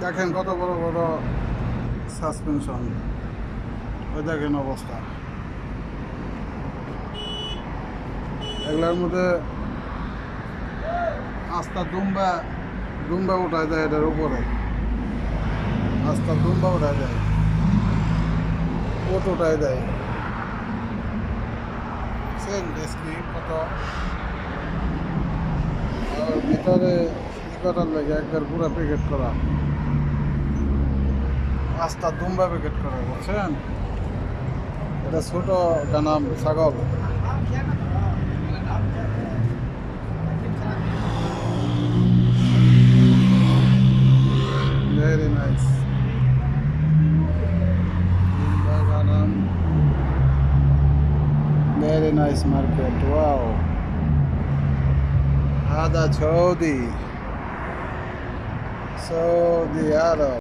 দেখেন কত বড় বড় সাসপেনশন, ওই দেখেন অবস্থা। এগুলোর মধ্যে আস্তা দুম্বা দুম্বা উঠায় দেয়, এটার উপরে আস্তা দুম্বা উঠায় দেয়, ওট উঠায় দেয়। সেন ডেস্কি কত, আর ভিতরে ই করার লাগে একবার পুরা প্যাকেট করা, আস্তা দুম্বা প্যাকেট করা, বুঝছেন? এটা ছোট গানাম ছাগল। ভেরি নাইস গানাম, ভেরি নাইস মার্কেট। ওয়াও, هذا سعودي سعودي عرب.